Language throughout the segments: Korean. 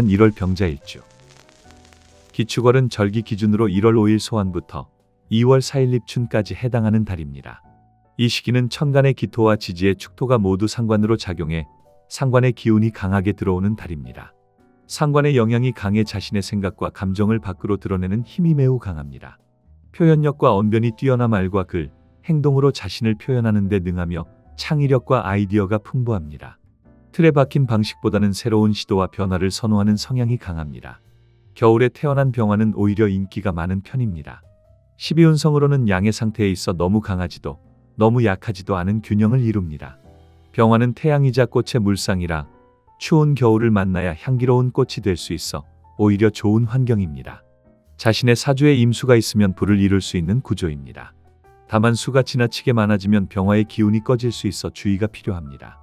1월 병자일주. 기축월은 절기 기준으로 1월 5일 소환부터 2월 4일 입춘까지 해당하는 달입니다. 이 시기는 천간의 기토와 지지의 축토가 모두 상관으로 작용해 상관의 기운이 강하게 들어오는 달입니다. 상관의 영향이 강해 자신의 생각과 감정을 밖으로 드러내는 힘이 매우 강합니다. 표현력과 언변이 뛰어나 말과 글, 행동으로 자신을 표현하는 데 능하며 창의력과 아이디어가 풍부합니다. 틀에 박힌 방식보다는 새로운 시도와 변화를 선호하는 성향이 강합니다. 겨울에 태어난 병화는 오히려 인기가 많은 편입니다. 12운성으로는 양의 상태에 있어 너무 강하지도 너무 약하지도 않은 균형을 이룹니다. 병화는 태양이자 꽃의 물상이라 추운 겨울을 만나야 향기로운 꽃이 될 수 있어 오히려 좋은 환경입니다. 자신의 사주에 임수가 있으면 불을 이룰 수 있는 구조입니다. 다만 수가 지나치게 많아지면 병화의 기운이 꺼질 수 있어 주의가 필요합니다.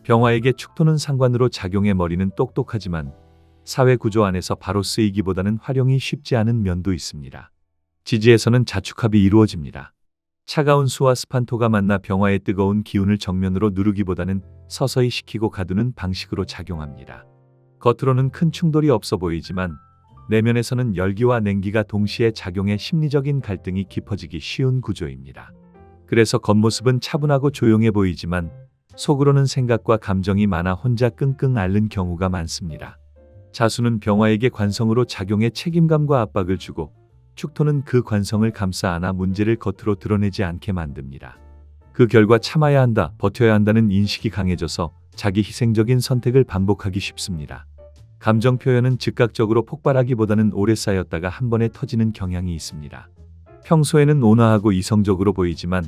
병화에게 축토는 상관으로 작용해 머리는 똑똑하지만 사회 구조 안에서 바로 쓰이기보다는 활용이 쉽지 않은 면도 있습니다. 지지에서는 자축합이 이루어집니다. 차가운 수와 스판토가 만나 병화의 뜨거운 기운을 정면으로 누르기보다는 서서히 식히고 가두는 방식으로 작용합니다. 겉으로는 큰 충돌이 없어 보이지만 내면에서는 열기와 냉기가 동시에 작용해 심리적인 갈등이 깊어지기 쉬운 구조입니다. 그래서 겉모습은 차분하고 조용해 보이지만 속으로는 생각과 감정이 많아 혼자 끙끙 앓는 경우가 많습니다. 자수는 병화에게 관성으로 작용해 책임감과 압박을 주고 축토는 그 관성을 감싸 안아 문제를 겉으로 드러내지 않게 만듭니다. 그 결과 참아야 한다, 버텨야 한다는 인식이 강해져서 자기 희생적인 선택을 반복하기 쉽습니다. 감정 표현은 즉각적으로 폭발하기보다는 오래 쌓였다가 한 번에 터지는 경향이 있습니다. 평소에는 온화하고 이성적으로 보이지만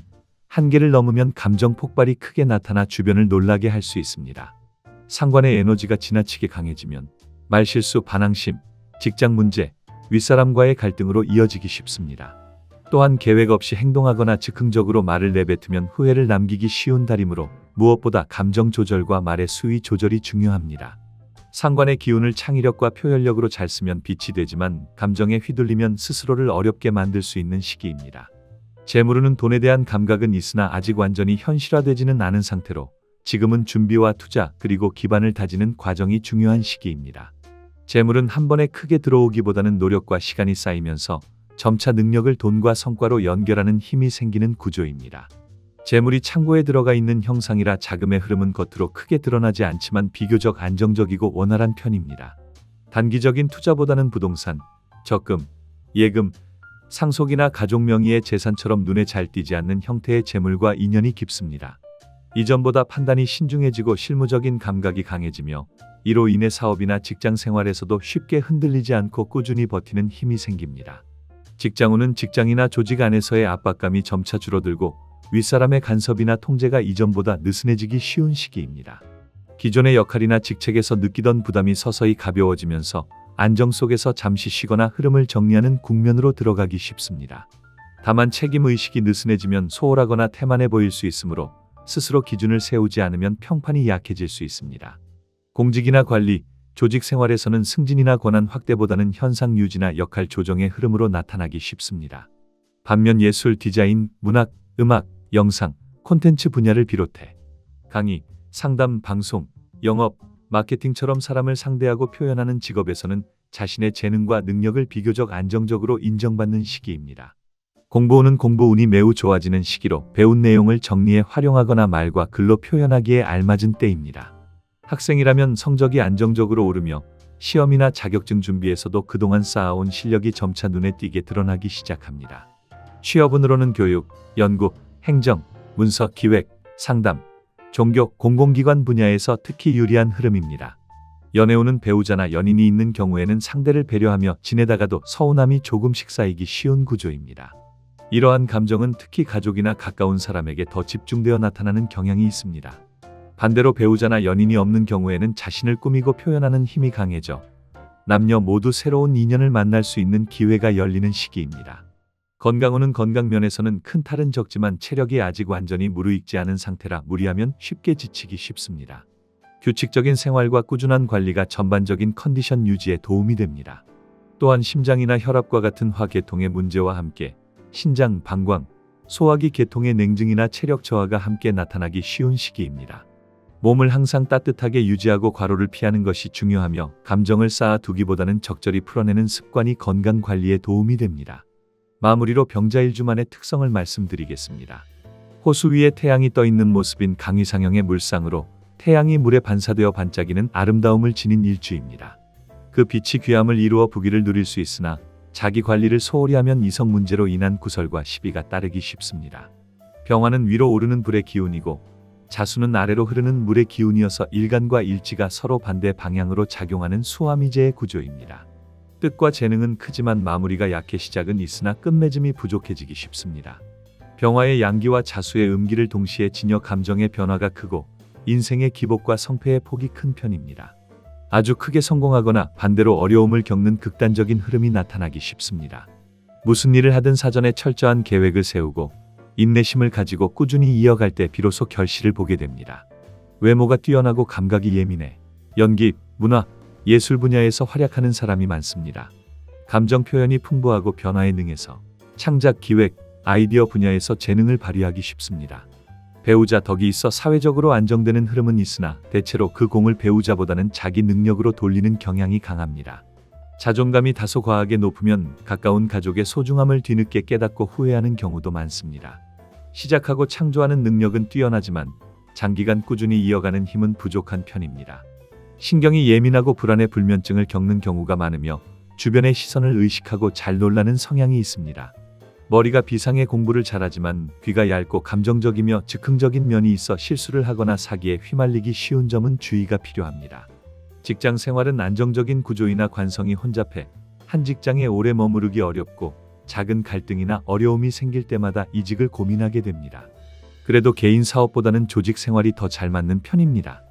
한계를 넘으면 감정 폭발이 크게 나타나 주변을 놀라게 할 수 있습니다. 상관의 에너지가 지나치게 강해지면 말실수, 반항심, 직장 문제, 윗사람과의 갈등으로 이어지기 쉽습니다. 또한 계획 없이 행동하거나 즉흥적으로 말을 내뱉으면 후회를 남기기 쉬운 달이므로 무엇보다 감정 조절과 말의 수위 조절이 중요합니다. 상관의 기운을 창의력과 표현력으로 잘 쓰면 빛이 되지만 감정에 휘둘리면 스스로를 어렵게 만들 수 있는 시기입니다. 재물운은 돈에 대한 감각은 있으나 아직 완전히 현실화되지는 않은 상태로 지금은 준비와 투자 그리고 기반을 다지는 과정이 중요한 시기입니다. 재물은 한 번에 크게 들어오기보다는 노력과 시간이 쌓이면서 점차 능력을 돈과 성과로 연결하는 힘이 생기는 구조입니다. 재물이 창고에 들어가 있는 형상이라 자금의 흐름은 겉으로 크게 드러나지 않지만 비교적 안정적이고 원활한 편입니다. 단기적인 투자보다는 부동산, 적금, 예금, 상속이나 가족 명의의 재산처럼 눈에 잘 띄지 않는 형태의 재물과 인연이 깊습니다. 이전보다 판단이 신중해지고 실무적인 감각이 강해지며 이로 인해 사업이나 직장 생활에서도 쉽게 흔들리지 않고 꾸준히 버티는 힘이 생깁니다. 직장운은 직장이나 조직 안에서의 압박감이 점차 줄어들고 윗사람의 간섭이나 통제가 이전보다 느슨해지기 쉬운 시기입니다. 기존의 역할이나 직책에서 느끼던 부담이 서서히 가벼워지면서 안정 속에서 잠시 쉬거나 흐름을 정리하는 국면으로 들어가기 쉽습니다. 다만 책임의식이 느슨해지면 소홀하거나 태만해 보일 수 있으므로 스스로 기준을 세우지 않으면 평판이 약해질 수 있습니다. 공직이나 관리, 조직 생활에서는 승진이나 권한 확대보다는 현상 유지나 역할 조정의 흐름으로 나타나기 쉽습니다. 반면 예술, 디자인, 문학, 음악, 영상, 콘텐츠 분야를 비롯해 강의, 상담, 방송, 영업, 마케팅처럼 사람을 상대하고 표현하는 직업에서는 자신의 재능과 능력을 비교적 안정적으로 인정받는 시기입니다. 공부운은 공부운이 매우 좋아지는 시기로 배운 내용을 정리해 활용하거나 말과 글로 표현하기에 알맞은 때입니다. 학생이라면 성적이 안정적으로 오르며 시험이나 자격증 준비에서도 그동안 쌓아온 실력이 점차 눈에 띄게 드러나기 시작합니다. 취업운으로는 교육, 연구, 행정, 문서, 기획, 상담, 종교, 공공기관 분야에서 특히 유리한 흐름입니다. 연애운은 배우자나 연인이 있는 경우에는 상대를 배려하며 지내다가도 서운함이 조금씩 쌓이기 쉬운 구조입니다. 이러한 감정은 특히 가족이나 가까운 사람에게 더 집중되어 나타나는 경향이 있습니다. 반대로 배우자나 연인이 없는 경우에는 자신을 꾸미고 표현하는 힘이 강해져 남녀 모두 새로운 인연을 만날 수 있는 기회가 열리는 시기입니다. 건강운은 건강 면에서는 큰 탈은 적지만 체력이 아직 완전히 무르익지 않은 상태라 무리하면 쉽게 지치기 쉽습니다. 규칙적인 생활과 꾸준한 관리가 전반적인 컨디션 유지에 도움이 됩니다. 또한 심장이나 혈압과 같은 화계통의 문제와 함께 신장, 방광, 소화기 계통의 냉증이나 체력 저하가 함께 나타나기 쉬운 시기입니다. 몸을 항상 따뜻하게 유지하고 과로를 피하는 것이 중요하며 감정을 쌓아두기보다는 적절히 풀어내는 습관이 건강 관리에 도움이 됩니다. 마무리로 병자일주만의 특성을 말씀드리겠습니다. 호수 위에 태양이 떠 있는 모습인 강위상형의 물상으로 태양이 물에 반사되어 반짝이는 아름다움을 지닌 일주입니다. 그 빛이 귀함을 이루어 부귀를 누릴 수 있으나 자기 관리를 소홀히 하면 이성 문제로 인한 구설과 시비가 따르기 쉽습니다. 병화는 위로 오르는 불의 기운이고 자수는 아래로 흐르는 물의 기운이어서 일간과 일지가 서로 반대 방향으로 작용하는 수화미제의 구조입니다. 뜻과 재능은 크지만 마무리가 약해 시작은 있으나 끝맺음이 부족해지기 쉽습니다. 병화의 양기와 자수의 음기를 동시에 지녀 감정의 변화가 크고 인생의 기복과 성패의 폭이 큰 편입니다. 아주 크게 성공하거나 반대로 어려움을 겪는 극단적인 흐름이 나타나기 쉽습니다. 무슨 일을 하든 사전에 철저한 계획을 세우고 인내심을 가지고 꾸준히 이어갈 때 비로소 결실을 보게 됩니다. 외모가 뛰어나고 감각이 예민해 연기, 문화, 예술 분야에서 활약하는 사람이 많습니다. 감정 표현이 풍부하고 변화에 능해서 창작, 기획, 아이디어 분야에서 재능을 발휘하기 쉽습니다. 배우자 덕이 있어 사회적으로 안정되는 흐름은 있으나 대체로 그 공을 배우자보다는 자기 능력으로 돌리는 경향이 강합니다. 자존감이 다소 과하게 높으면 가까운 가족의 소중함을 뒤늦게 깨닫고 후회하는 경우도 많습니다. 시작하고 창조하는 능력은 뛰어나지만 장기간 꾸준히 이어가는 힘은 부족한 편입니다. 신경이 예민하고 불안해 불면증을 겪는 경우가 많으며 주변의 시선을 의식하고 잘 놀라는 성향이 있습니다. 머리가 비상해 공부를 잘하지만 귀가 얇고 감정적이며 즉흥적인 면이 있어 실수를 하거나 사기에 휘말리기 쉬운 점은 주의가 필요합니다. 직장 생활은 안정적인 구조이나 관성이 혼잡해 한 직장에 오래 머무르기 어렵고 작은 갈등이나 어려움이 생길 때마다 이직을 고민하게 됩니다. 그래도 개인 사업보다는 조직 생활이 더 잘 맞는 편입니다.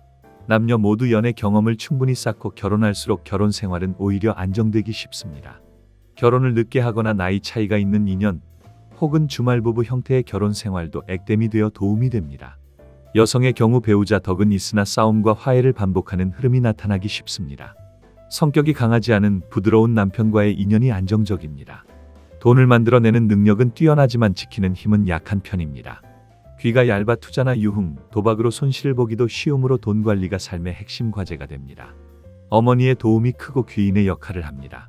남녀 모두 연애 경험을 충분히 쌓고 결혼할수록 결혼 생활은 오히려 안정되기 쉽습니다. 결혼을 늦게 하거나 나이 차이가 있는 인연 혹은 주말부부 형태의 결혼 생활도 액땜이 되어 도움이 됩니다. 여성의 경우 배우자 덕은 있으나 싸움과 화해를 반복하는 흐름이 나타나기 쉽습니다. 성격이 강하지 않은 부드러운 남편과의 인연이 안정적입니다. 돈을 만들어내는 능력은 뛰어나지만 지키는 힘은 약한 편입니다. 귀가 얇아 투자나 유흥, 도박으로 손실을 보기도 쉬우므로 돈 관리가 삶의 핵심 과제가 됩니다. 어머니의 도움이 크고 귀인의 역할을 합니다.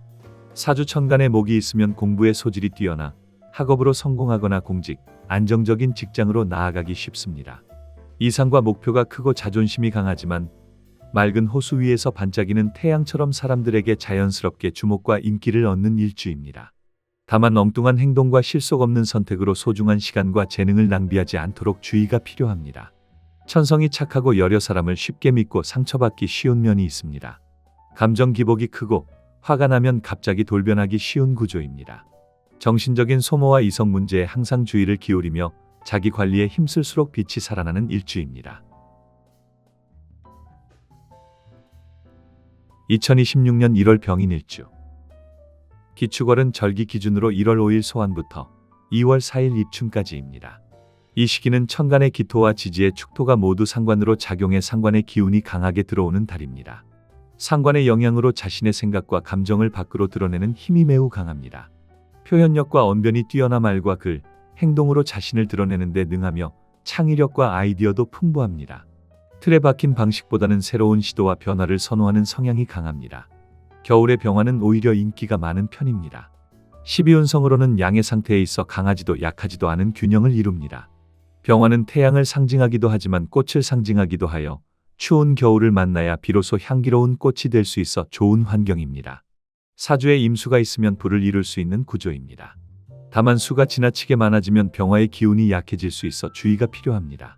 사주천간에 목이 있으면 공부의 소질이 뛰어나 학업으로 성공하거나 공직, 안정적인 직장으로 나아가기 쉽습니다. 이상과 목표가 크고 자존심이 강하지만 맑은 호수 위에서 반짝이는 태양처럼 사람들에게 자연스럽게 주목과 인기를 얻는 일주입니다. 다만 엉뚱한 행동과 실속 없는 선택으로 소중한 시간과 재능을 낭비하지 않도록 주의가 필요합니다. 천성이 착하고 여려 사람을 쉽게 믿고 상처받기 쉬운 면이 있습니다. 감정 기복이 크고 화가 나면 갑자기 돌변하기 쉬운 구조입니다. 정신적인 소모와 이성 문제에 항상 주의를 기울이며 자기 관리에 힘쓸수록 빛이 살아나는 일주입니다. 2026년 1월 병인일주. 기축월은 절기 기준으로 1월 5일 소환부터 2월 4일 입춘까지입니다. 이 시기는 천간의 기토와 지지의 축토가 모두 상관으로 작용해 상관의 기운이 강하게 들어오는 달입니다. 상관의 영향으로 자신의 생각과 감정을 밖으로 드러내는 힘이 매우 강합니다. 표현력과 언변이 뛰어나 말과 글, 행동으로 자신을 드러내는 데 능하며 창의력과 아이디어도 풍부합니다. 틀에 박힌 방식보다는 새로운 시도와 변화를 선호하는 성향이 강합니다. 겨울의 병화는 오히려 인기가 많은 편입니다. 12운성으로는 양의 상태에 있어 강하지도 약하지도 않은 균형을 이룹니다. 병화는 태양을 상징하기도 하지만 꽃을 상징하기도 하여 추운 겨울을 만나야 비로소 향기로운 꽃이 될 수 있어 좋은 환경입니다. 사주에 임수가 있으면 불을 이룰 수 있는 구조입니다. 다만 수가 지나치게 많아지면 병화의 기운이 약해질 수 있어 주의가 필요합니다.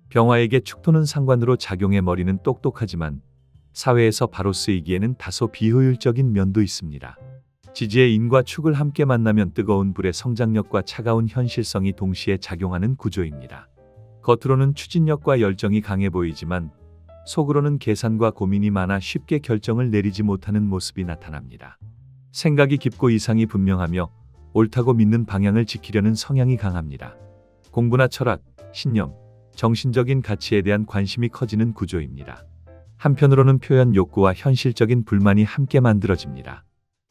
병화에게 축토는 상관으로 작용해 머리는 똑똑하지만 사회에서 바로 쓰이기에는 다소 비효율적인 면도 있습니다. 지지의 인과 축을 함께 만나면 뜨거운 불의 성장력과 차가운 현실성이 동시에 작용하는 구조입니다. 겉으로는 추진력과 열정이 강해 보이지만 속으로는 계산과 고민이 많아 쉽게 결정을 내리지 못하는 모습이 나타납니다. 생각이 깊고 이상이 분명하며 옳다고 믿는 방향을 지키려는 성향이 강합니다. 공부나 철학, 신념, 정신적인 가치에 대한 관심이 커지는 구조입니다. 한편으로는 표현 욕구와 현실적인 불만이 함께 만들어집니다.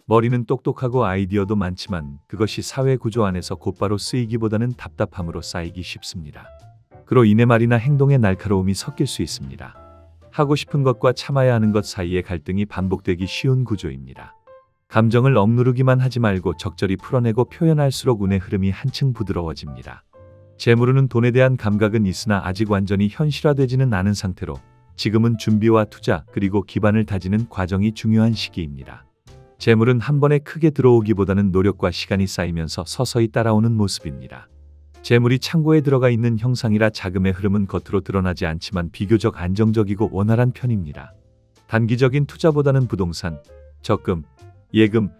머리는 똑똑하고 아이디어도 많지만 그것이 사회 구조 안에서 곧바로 쓰이기보다는 답답함으로 쌓이기 쉽습니다. 그로 인해 말이나 행동의 날카로움이 섞일 수 있습니다. 하고 싶은 것과 참아야 하는 것 사이의 갈등이 반복되기 쉬운 구조입니다. 감정을 억누르기만 하지 말고 적절히 풀어내고 표현할수록 운의 흐름이 한층 부드러워집니다. 재물운은 돈에 대한 감각은 있으나 아직 완전히 현실화되지는 않은 상태로 지금은 준비와 투자 그리고 기반을 다지는 과정이 중요한 시기입니다. 재물은 한 번에 크게 들어오기보다는 노력과 시간이 쌓이면서 서서히 따라오는 모습입니다. 재물이 창고에 들어가 있는 형상이라 자금의 흐름은 겉으로 드러나지 않지만 비교적 안정적이고 원활한 편입니다. 단기적인 투자보다는 부동산, 적금, 예금,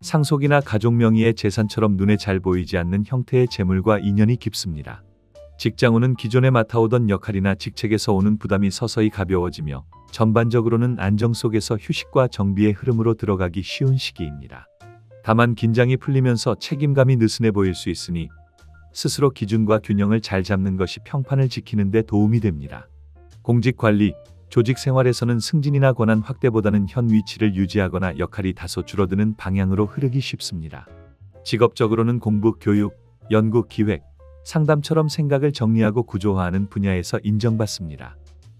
상속이나 가족 명의의 재산처럼 눈에 잘 보이지 않는 형태의 재물과 인연이 깊습니다. 직장운은 기존에 맡아오던 역할이나 직책에서 오는 부담이 서서히 가벼워지며 전반적으로는 안정 속에서 휴식과 정비의 흐름으로 들어가기 쉬운 시기입니다. 다만 긴장이 풀리면서 책임감이 느슨해 보일 수 있으니 스스로 기준과 균형을 잘 잡는 것이 평판을 지키는 데 도움이 됩니다. 공직 관리, 조직 생활에서는 승진이나 권한 확대보다는 현 위치를 유지하거나 역할이 다소 줄어드는 방향으로 흐르기 쉽습니다. 직업적으로는 공부, 교육, 연구, 기획, 상담처럼 생각을 정리하고 구조화하는 분야에서 인정받습니다.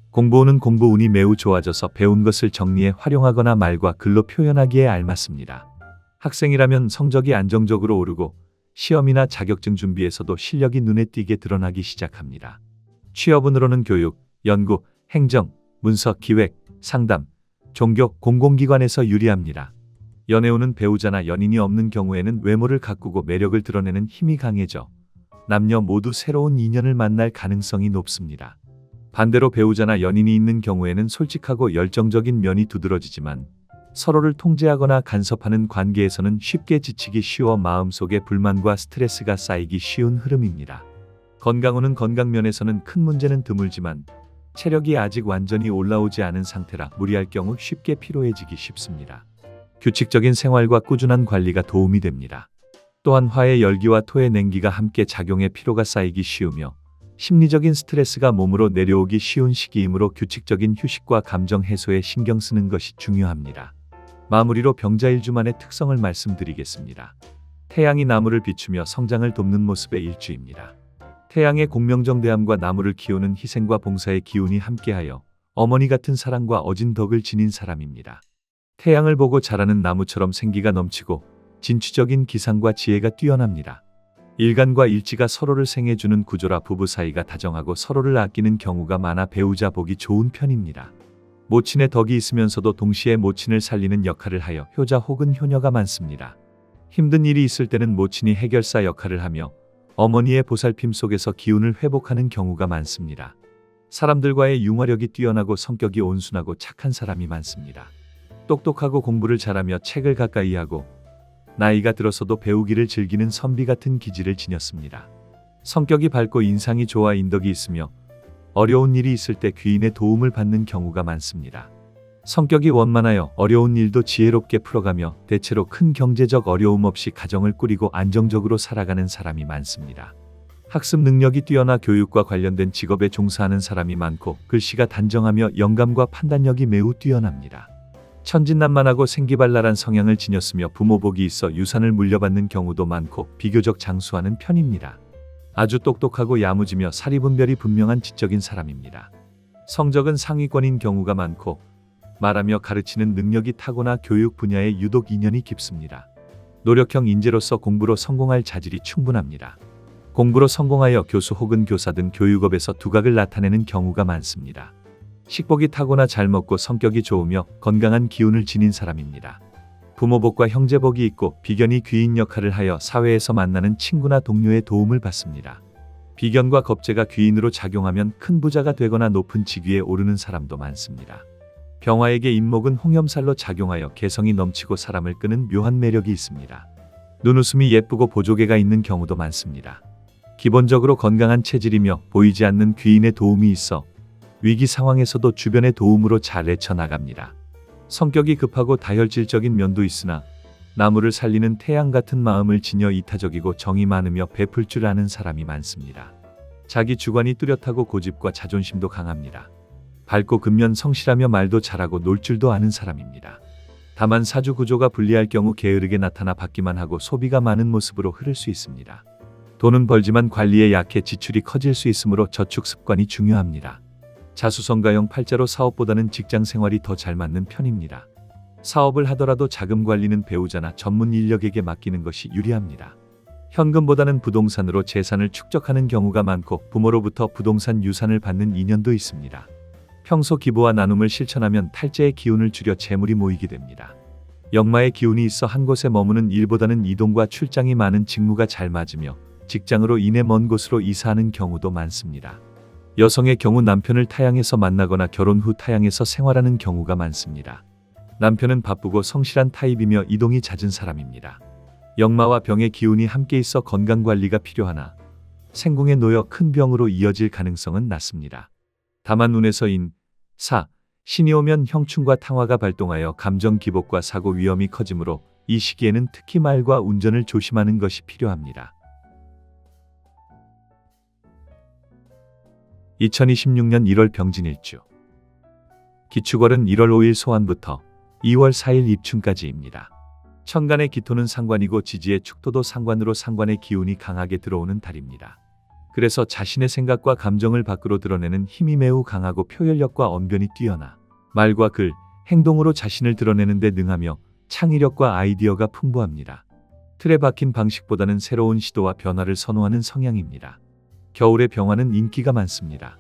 공부운은 공부운이 매우 좋아져서 배운 것을 정리해 활용하거나 말과 글로 표현하기에 알맞습니다. 학생이라면 성적이 안정적으로 오르고 시험이나 자격증 준비에서도 실력이 눈에 띄게 드러나기 시작합니다. 취업운으로는 교육, 연구, 행정, 문서, 기획, 상담, 종교, 공공기관에서 유리합니다. 연애운은 배우자나 연인이 없는 경우에는 외모를 가꾸고 매력을 드러내는 힘이 강해져 남녀 모두 새로운 인연을 만날 가능성이 높습니다. 반대로 배우자나 연인이 있는 경우에는 솔직하고 열정적인 면이 두드러지지만 서로를 통제하거나 간섭하는 관계에서는 쉽게 지치기 쉬워 마음속에 불만과 스트레스가 쌓이기 쉬운 흐름입니다. 건강운은 건강면에서는 큰 문제는 드물지만 체력이 아직 완전히 올라오지 않은 상태라 무리할 경우 쉽게 피로해지기 쉽습니다. 규칙적인 생활과 꾸준한 관리가 도움이 됩니다. 또한 화의 열기와 토의 냉기가 함께 작용해 피로가 쌓이기 쉬우며 심리적인 스트레스가 몸으로 내려오기 쉬운 시기이므로 규칙적인 휴식과 감정 해소에 신경 쓰는 것이 중요합니다. 마무리로 병자일주만의 특성을 말씀드리겠습니다. 태양이 나무를 비추며 성장을 돕는 모습의 일주입니다. 태양의 공명정대함과 나무를 키우는 희생과 봉사의 기운이 함께하여 어머니 같은 사랑과 어진 덕을 지닌 사람입니다. 태양을 보고 자라는 나무처럼 생기가 넘치고 진취적인 기상과 지혜가 뛰어납니다. 일간과 일지가 서로를 생해주는 구조라 부부 사이가 다정하고 서로를 아끼는 경우가 많아 배우자 보기 좋은 편입니다. 모친의 덕이 있으면서도 동시에 모친을 살리는 역할을 하여 효자 혹은 효녀가 많습니다. 힘든 일이 있을 때는 모친이 해결사 역할을 하며 어머니의 보살핌 속에서 기운을 회복하는 경우가 많습니다. 사람들과의 융화력이 뛰어나고 성격이 온순하고 착한 사람이 많습니다. 똑똑하고 공부를 잘하며 책을 가까이 하고 나이가 들어서도 배우기를 즐기는 선비 같은 기질을 지녔습니다. 성격이 밝고 인상이 좋아 인덕이 있으며 어려운 일이 있을 때 귀인의 도움을 받는 경우가 많습니다. 성격이 원만하여 어려운 일도 지혜롭게 풀어가며 대체로 큰 경제적 어려움 없이 가정을 꾸리고 안정적으로 살아가는 사람이 많습니다. 학습 능력이 뛰어나 교육과 관련된 직업에 종사하는 사람이 많고 글씨가 단정하며 영감과 판단력이 매우 뛰어납니다. 천진난만하고 생기발랄한 성향을 지녔으며 부모복이 있어 유산을 물려받는 경우도 많고 비교적 장수하는 편입니다. 아주 똑똑하고 야무지며 사리분별이 분명한 지적인 사람입니다. 성적은 상위권인 경우가 많고 말하며 가르치는 능력이 타고나 교육 분야에 유독 인연이 깊습니다. 노력형 인재로서 공부로 성공할 자질이 충분합니다. 공부로 성공하여 교수 혹은 교사 등 교육업에서 두각을 나타내는 경우가 많습니다. 식복이 타고나 잘 먹고 성격이 좋으며 건강한 기운을 지닌 사람입니다. 부모복과 형제복이 있고 비견이 귀인 역할을 하여 사회에서 만나는 친구나 동료의 도움을 받습니다. 비견과 겁재가 귀인으로 작용하면 큰 부자가 되거나 높은 직위에 오르는 사람도 많습니다. 병화에게 인목은 홍염살로 작용하여 개성이 넘치고 사람을 끄는 묘한 매력이 있습니다. 눈웃음이 예쁘고 보조개가 있는 경우도 많습니다. 기본적으로 건강한 체질이며 보이지 않는 귀인의 도움이 있어 위기 상황에서도 주변의 도움으로 잘 헤쳐나갑니다. 성격이 급하고 다혈질적인 면도 있으나 나무를 살리는 태양 같은 마음을 지녀 이타적이고 정이 많으며 베풀 줄 아는 사람이 많습니다. 자기 주관이 뚜렷하고 고집과 자존심도 강합니다. 밝고 근면 성실하며 말도 잘하고 놀 줄도 아는 사람입니다. 다만 사주 구조가 불리할 경우 게으르게 나타나 받기만 하고 소비가 많은 모습으로 흐를 수 있습니다. 돈은 벌지만 관리에 약해 지출이 커질 수 있으므로 저축 습관이 중요합니다. 자수성가형 팔자로 사업보다는 직장 생활이 더 잘 맞는 편입니다. 사업을 하더라도 자금 관리는 배우자나 전문 인력에게 맡기는 것이 유리합니다. 현금보다는 부동산으로 재산을 축적하는 경우가 많고 부모로부터 부동산 유산을 받는 인연도 있습니다. 평소 기부와 나눔을 실천하면 탈재의 기운을 줄여 재물이 모이게 됩니다. 역마의 기운이 있어 한 곳에 머무는 일보다는 이동과 출장이 많은 직무가 잘 맞으며 직장으로 인해 먼 곳으로 이사하는 경우도 많습니다. 여성의 경우 남편을 타향에서 만나거나 결혼 후 타향에서 생활하는 경우가 많습니다. 남편은 바쁘고 성실한 타입이며 이동이 잦은 사람입니다. 역마와 병의 기운이 함께 있어 건강관리가 필요하나 생궁에 놓여 큰 병으로 이어질 가능성은 낮습니다. 다만 눈에서 인, 사, 신이 오면 형충과 탕화가 발동하여 감정 기복과 사고 위험이 커지므로 이 시기에는 특히 말과 운전을 조심하는 것이 필요합니다. 2026년 1월 병진일주 기축월은 1월 5일 소환부터 2월 4일 입춘까지입니다. 천간의 기토는 상관이고 지지의 축토도 상관으로 상관의 기운이 강하게 들어오는 달입니다. 그래서 자신의 생각과 감정을 밖으로 드러내는 힘이 매우 강하고 표현력과 언변이 뛰어나 말과 글, 행동으로 자신을 드러내는 데 능하며 창의력과 아이디어가 풍부합니다. 틀에 박힌 방식보다는 새로운 시도와 변화를 선호하는 성향입니다. 겨울의 병화는 인기가 많습니다.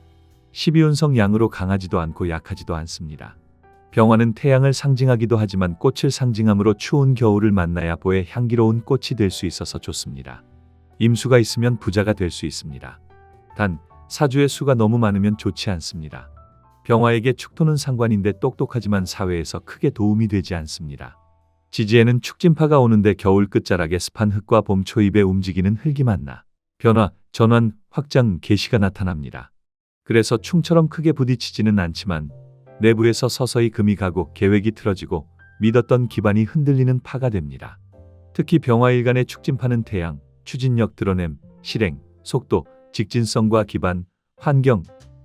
12운성 양으로 강하지도 않고 약하지도 않습니다. 병화는 태양을 상징하기도 하지만 꽃을 상징하므로 추운 겨울을 만나야 봄에 향기로운 꽃이 될 수 있어서 좋습니다. 임수가 있으면 부자가 될 수 있습니다. 단, 사주의 수가 너무 많으면 좋지 않습니다. 병화에게 축토는 상관인데 똑똑하지만 사회에서 크게 도움이 되지 않습니다. 지지에는 축진파가 오는데 겨울 끝자락에 습한 흙과 봄 초입에 움직이는 흙이 만나 변화, 전환, 확장, 개시가 나타납니다. 그래서 충처럼 크게 부딪히지는 않지만 내부에서 서서히 금이 가고 계획이 틀어지고 믿었던 기반이 흔들리는 파가 됩니다. 특히 병화일간의 축진파는 태양, 추진력 드러냄, 실행, 속도, 직진성과 기반, 환경,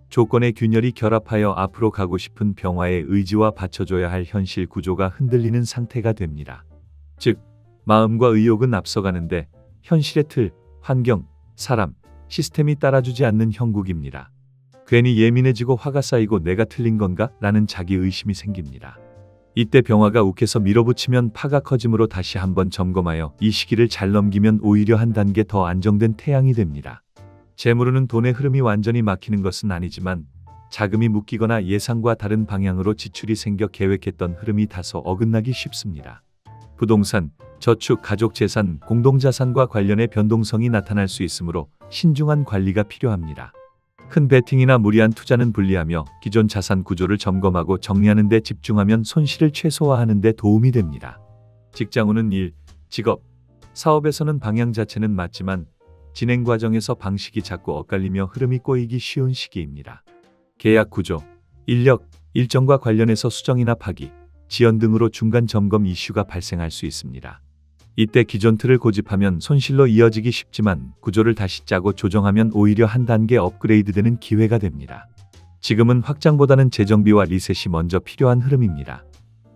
조건의 균열이 결합하여 앞으로 가고 싶은 병화의 의지와 받쳐줘야 할 현실 구조가 흔들리는 상태가 됩니다. 즉, 마음과 의욕은 앞서가는데 현실의 틀, 환경, 사람, 시스템이 따라주지 않는 형국입니다. 괜히 예민해지고 화가 쌓이고 내가 틀린 건가? 라는 자기의심이 생깁니다. 이때 병화가 욱해서 밀어붙이면 파가 커지므로 다시 한번 점검하여 이 시기를 잘 넘기면 오히려 한 단계 더 안정된 태양이 됩니다. 재물은 돈의 흐름이 완전히 막히는 것은 아니지만 자금이 묶이거나 예상과 다른 방향으로 지출이 생겨 계획했던 흐름이 다소 어긋나기 쉽습니다. 부동산, 저축, 가족재산, 공동자산과 관련해 변동성이 나타날 수 있으므로 신중한 관리가 필요합니다. 큰 베팅이나 무리한 투자는 분리하며 기존 자산 구조를 점검하고 정리하는 데 집중하면 손실을 최소화하는 데 도움이 됩니다. 직장운은 일, 직업, 사업에서는 방향 자체는 맞지만 진행 과정에서 방식이 자꾸 엇갈리며 흐름이 꼬이기 쉬운 시기입니다. 계약 구조, 인력, 일정과 관련해서 수정이나 파기, 지연 등으로 중간 점검 이슈가 발생할 수 있습니다. 이때 기존 틀을 고집하면 손실로 이어지기 쉽지만 구조를 다시 짜고 조정하면 오히려 한 단계 업그레이드되는 기회가 됩니다. 지금은 확장보다는 재정비와 리셋이 먼저 필요한 흐름입니다.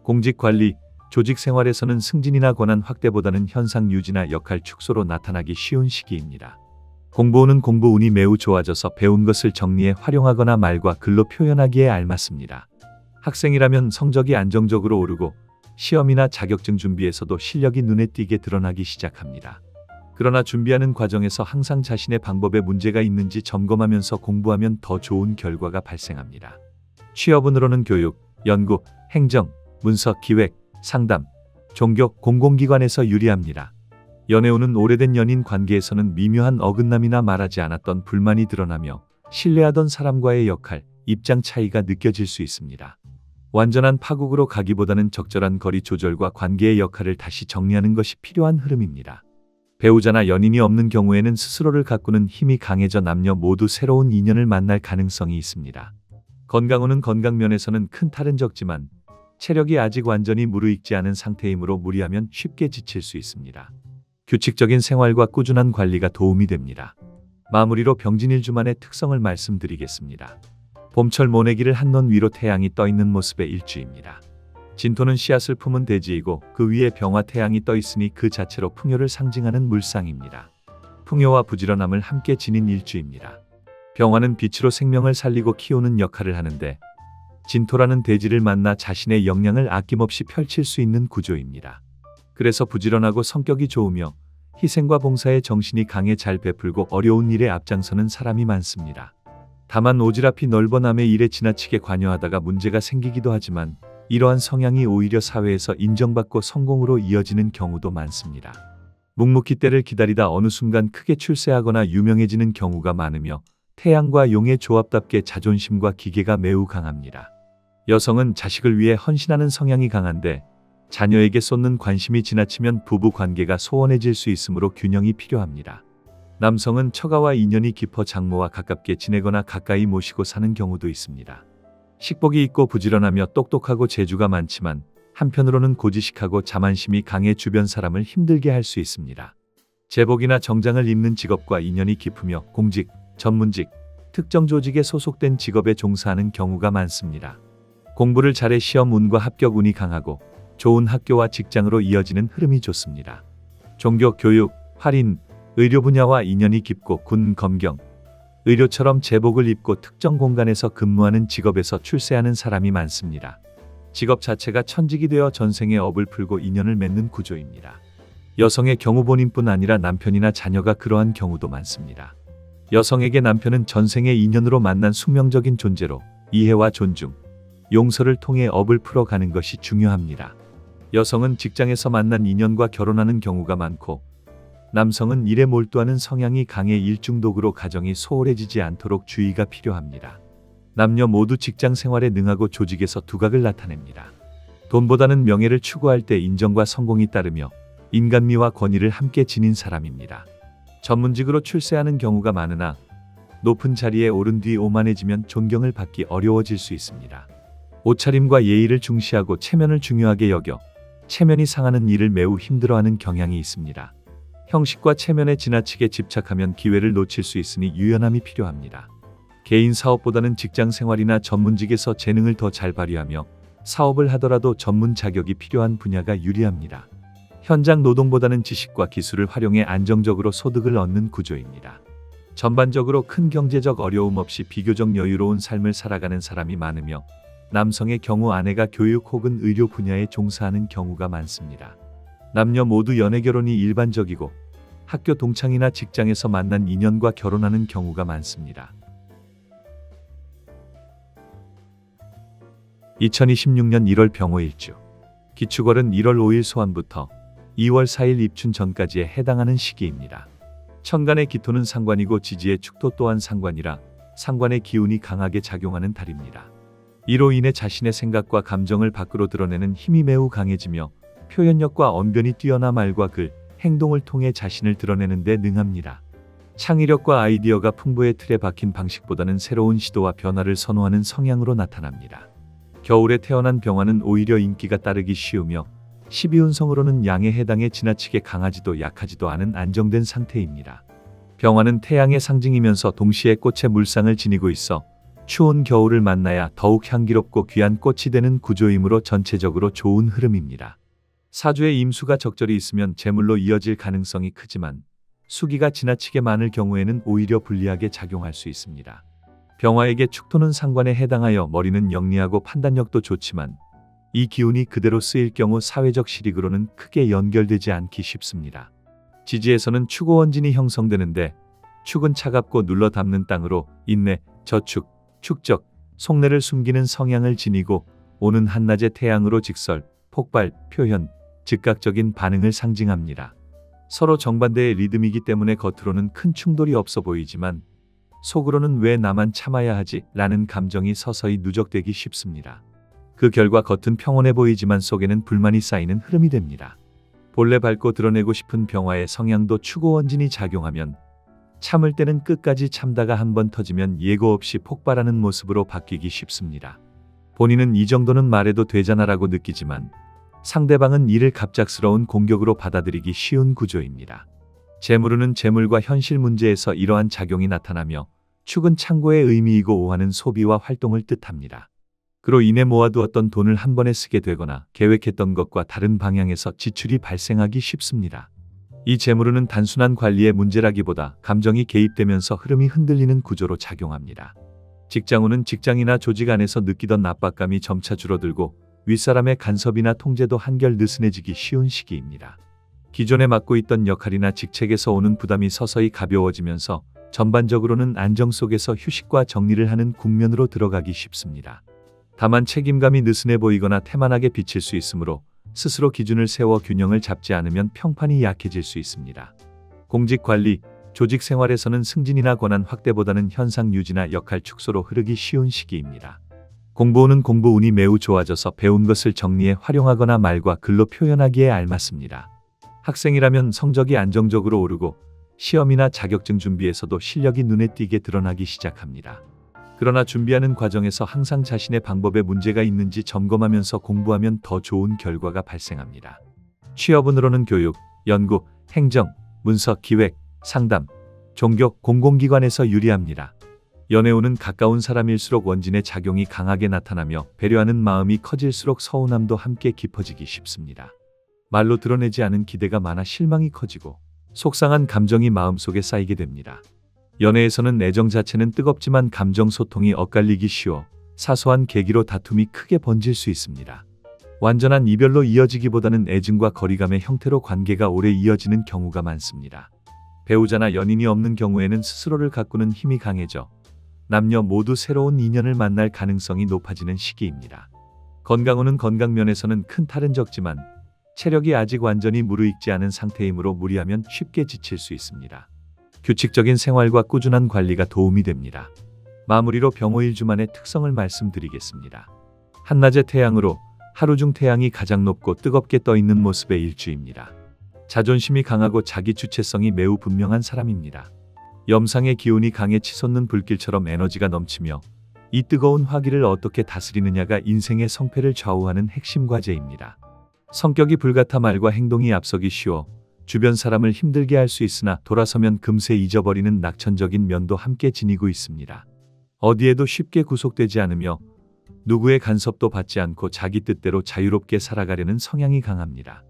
공직 관리, 조직 생활에서는 승진이나 권한 확대보다는 현상 유지나 역할 축소로 나타나기 쉬운 시기입니다. 공부운은 공부운이 매우 좋아져서 배운 것을 정리해 활용하거나 말과 글로 표현하기에 알맞습니다. 학생이라면 성적이 안정적으로 오르고 시험이나 자격증 준비에서도 실력이 눈에 띄게 드러나기 시작합니다. 그러나 준비하는 과정에서 항상 자신의 방법에 문제가 있는지 점검하면서 공부하면 더 좋은 결과가 발생합니다. 취업운으로는 교육, 연구, 행정, 문서, 기획, 상담, 종교, 공공기관에서 유리합니다. 연애운은 오래된 연인 관계에서는 미묘한 어긋남이나 말하지 않았던 불만이 드러나며 신뢰하던 사람과의 역할, 입장 차이가 느껴질 수 있습니다. 완전한 파국으로 가기보다는 적절한 거리 조절과 관계의 역할을 다시 정리하는 것이 필요한 흐름입니다. 배우자나 연인이 없는 경우에는 스스로를 가꾸는 힘이 강해져 남녀 모두 새로운 인연을 만날 가능성이 있습니다. 건강운은 건강 면에서는 큰 탈은 적지만 체력이 아직 완전히 무르익지 않은 상태이므로 무리하면 쉽게 지칠 수 있습니다. 규칙적인 생활과 꾸준한 관리가 도움이 됩니다. 마무리로 병진일주만의 특성을 말씀드리겠습니다. 봄철 모내기를 한논 위로 태양이 떠있는 모습의 일주입니다. 진토는 씨앗을 품은 대지이고 그 위에 병화 태양이 떠있으니 그 자체로 풍요를 상징하는 물상입니다. 풍요와 부지런함을 함께 지닌 일주입니다. 병화는 빛으로 생명을 살리고 키우는 역할을 하는데 진토라는 대지를 만나 자신의 역량을 아낌없이 펼칠 수 있는 구조입니다. 그래서 부지런하고 성격이 좋으며 희생과 봉사의 정신이 강해 잘 베풀고 어려운 일에 앞장서는 사람이 많습니다. 다만 오지랖이 넓어 남의 일에 지나치게 관여하다가 문제가 생기기도 하지만 이러한 성향이 오히려 사회에서 인정받고 성공으로 이어지는 경우도 많습니다. 묵묵히 때를 기다리다 어느 순간 크게 출세하거나 유명해지는 경우가 많으며 태양과 용의 조합답게 자존심과 기계가 매우 강합니다. 여성은 자식을 위해 헌신하는 성향이 강한데 자녀에게 쏟는 관심이 지나치면 부부 관계가 소원해질 수 있으므로 균형이 필요합니다. 남성은 처가와 인연이 깊어 장모와 가깝게 지내거나 가까이 모시고 사는 경우도 있습니다. 식복이 있고 부지런하며 똑똑하고 재주가 많지만 한편으로는 고지식하고 자만심이 강해 주변 사람을 힘들게 할 수 있습니다. 제복이나 정장을 입는 직업과 인연이 깊으며 공직, 전문직, 특정 조직에 소속된 직업에 종사하는 경우가 많습니다. 공부를 잘해 시험 운과 합격 운이 강하고 좋은 학교와 직장으로 이어지는 흐름이 좋습니다. 종교, 교육, 할인, 의료 분야와 인연이 깊고 군, 검경, 의료처럼 제복을 입고 특정 공간에서 근무하는 직업에서 출세하는 사람이 많습니다. 직업 자체가 천직이 되어 전생의 업을 풀고 인연을 맺는 구조입니다. 여성의 경우 본인뿐 아니라 남편이나 자녀가 그러한 경우도 많습니다. 여성에게 남편은 전생의 인연으로 만난 숙명적인 존재로 이해와 존중, 용서를 통해 업을 풀어가는 것이 중요합니다. 여성은 직장에서 만난 인연과 결혼하는 경우가 많고 남성은 일에 몰두하는 성향이 강해 일중독으로 가정이 소홀해지지 않도록 주의가 필요합니다. 남녀 모두 직장 생활에 능하고 조직에서 두각을 나타냅니다. 돈보다는 명예를 추구할 때 인정과 성공이 따르며 인간미와 권위를 함께 지닌 사람입니다. 전문직으로 출세하는 경우가 많으나 높은 자리에 오른 뒤 오만해지면 존경을 받기 어려워질 수 있습니다. 옷차림과 예의를 중시하고 체면을 중요하게 여겨 체면이 상하는 일을 매우 힘들어하는 경향이 있습니다. 형식과 체면에 지나치게 집착하면 기회를 놓칠 수 있으니 유연함이 필요합니다. 개인 사업보다는 직장 생활이나 전문직에서 재능을 더 잘 발휘하며 사업을 하더라도 전문 자격이 필요한 분야가 유리합니다. 현장 노동보다는 지식과 기술을 활용해 안정적으로 소득을 얻는 구조입니다. 전반적으로 큰 경제적 어려움 없이 비교적 여유로운 삶을 살아가는 사람이 많으며 남성의 경우 아내가 교육 혹은 의료 분야에 종사하는 경우가 많습니다. 남녀 모두 연애 결혼이 일반적이고 학교 동창이나 직장에서 만난 인연과 결혼하는 경우가 많습니다. 2026년 1월 병호일주 기축월은 1월 5일 소환부터 2월 4일 입춘 전까지에 해당하는 시기입니다. 천간의 기토는 상관이고 지지의 축토 또한 상관이라 상관의 기운이 강하게 작용하는 달입니다. 이로 인해 자신의 생각과 감정을 밖으로 드러내는 힘이 매우 강해지며 표현력과 언변이 뛰어나 말과 글, 행동을 통해 자신을 드러내는 데 능합니다. 창의력과 아이디어가 풍부해 틀에 박힌 방식보다는 새로운 시도와 변화를 선호하는 성향으로 나타납니다. 겨울에 태어난 병화는 오히려 인기가 따르기 쉬우며 12운성으로는 양에 해당해 지나치게 강하지도 약하지도 않은 안정된 상태입니다. 병화는 태양의 상징이면서 동시에 꽃의 물상을 지니고 있어 추운 겨울을 만나야 더욱 향기롭고 귀한 꽃이 되는 구조이므로 전체적으로 좋은 흐름입니다. 사주에 임수가 적절히 있으면 재물로 이어질 가능성이 크지만 수기가 지나치게 많을 경우에는 오히려 불리하게 작용할 수 있습니다. 병화에게 축토는 상관에 해당하여 머리는 영리하고 판단력도 좋지만 이 기운이 그대로 쓰일 경우 사회적 실익으로는 크게 연결되지 않기 쉽습니다. 지지에서는 축오원진이 형성되는데 축은 차갑고 눌러 담는 땅으로 인내, 저축, 축적, 속내를 숨기는 성향을 지니고 오는 한낮의 태양으로 직설, 폭발, 표현, 즉각적인 반응을 상징합니다. 서로 정반대의 리듬이기 때문에 겉으로는 큰 충돌이 없어 보이지만 속으로는 왜 나만 참아야 하지? 라는 감정이 서서히 누적되기 쉽습니다. 그 결과 겉은 평온해 보이지만 속에는 불만이 쌓이는 흐름이 됩니다. 본래 밝고 드러내고 싶은 병화의 성향도 축오원진이 작용하면 참을 때는 끝까지 참다가 한번 터지면 예고 없이 폭발하는 모습으로 바뀌기 쉽습니다. 본인은 이 정도는 말해도 되잖아라고 느끼지만 상대방은 이를 갑작스러운 공격으로 받아들이기 쉬운 구조입니다. 재물운은 재물과 현실 문제에서 이러한 작용이 나타나며 축은 창고의 의미이고 오화는 소비와 활동을 뜻합니다. 그로 인해 모아두었던 돈을 한 번에 쓰게 되거나 계획했던 것과 다른 방향에서 지출이 발생하기 쉽습니다. 이 재물운은 단순한 관리의 문제라기보다 감정이 개입되면서 흐름이 흔들리는 구조로 작용합니다. 직장운은 직장이나 조직 안에서 느끼던 압박감이 점차 줄어들고 윗사람의 간섭이나 통제도 한결 느슨해지기 쉬운 시기입니다. 기존에 맡고 있던 역할이나 직책에서 오는 부담이 서서히 가벼워지면서 전반적으로는 안정 속에서 휴식과 정리를 하는 국면으로 들어가기 쉽습니다. 다만 책임감이 느슨해 보이거나 태만하게 비칠 수 있으므로 스스로 기준을 세워 균형을 잡지 않으면 평판이 약해질 수 있습니다. 공직 관리, 조직 생활에서는 승진이나 권한 확대보다는 현상 유지나 역할 축소로 흐르기 쉬운 시기입니다. 공부운은 공부운이 매우 좋아져서 배운 것을 정리해 활용하거나 말과 글로 표현하기에 알맞습니다. 학생이라면 성적이 안정적으로 오르고 시험이나 자격증 준비에서도 실력이 눈에 띄게 드러나기 시작합니다. 그러나 준비하는 과정에서 항상 자신의 방법에 문제가 있는지 점검하면서 공부하면 더 좋은 결과가 발생합니다. 취업운으로는 교육, 연구, 행정, 문서, 기획, 상담, 종교, 공공기관에서 유리합니다. 연애운은 가까운 사람일수록 원진의 작용이 강하게 나타나며 배려하는 마음이 커질수록 서운함도 함께 깊어지기 쉽습니다. 말로 드러내지 않은 기대가 많아 실망이 커지고 속상한 감정이 마음속에 쌓이게 됩니다. 연애에서는 애정 자체는 뜨겁지만 감정 소통이 엇갈리기 쉬워 사소한 계기로 다툼이 크게 번질 수 있습니다. 완전한 이별로 이어지기보다는 애증과 거리감의 형태로 관계가 오래 이어지는 경우가 많습니다. 배우자나 연인이 없는 경우에는 스스로를 가꾸는 힘이 강해져 남녀 모두 새로운 인연을 만날 가능성이 높아지는 시기입니다. 건강운은 건강면에서는 큰 탈은 적지만 체력이 아직 완전히 무르익지 않은 상태이므로 무리하면 쉽게 지칠 수 있습니다. 규칙적인 생활과 꾸준한 관리가 도움이 됩니다. 마무리로 병오일주만의 특성을 말씀드리겠습니다. 한낮의 태양으로 하루 중 태양이 가장 높고 뜨겁게 떠 있는 모습의 일주입니다. 자존심이 강하고 자기 주체성이 매우 분명한 사람입니다. 염상의 기운이 강해 치솟는 불길처럼 에너지가 넘치며 이 뜨거운 화기를 어떻게 다스리느냐가 인생의 성패를 좌우하는 핵심 과제입니다. 성격이 불같아 말과 행동이 앞서기 쉬워 주변 사람을 힘들게 할 수 있으나 돌아서면 금세 잊어버리는 낙천적인 면도 함께 지니고 있습니다. 어디에도 쉽게 구속되지 않으며 누구의 간섭도 받지 않고 자기 뜻대로 자유롭게 살아가려는 성향이 강합니다.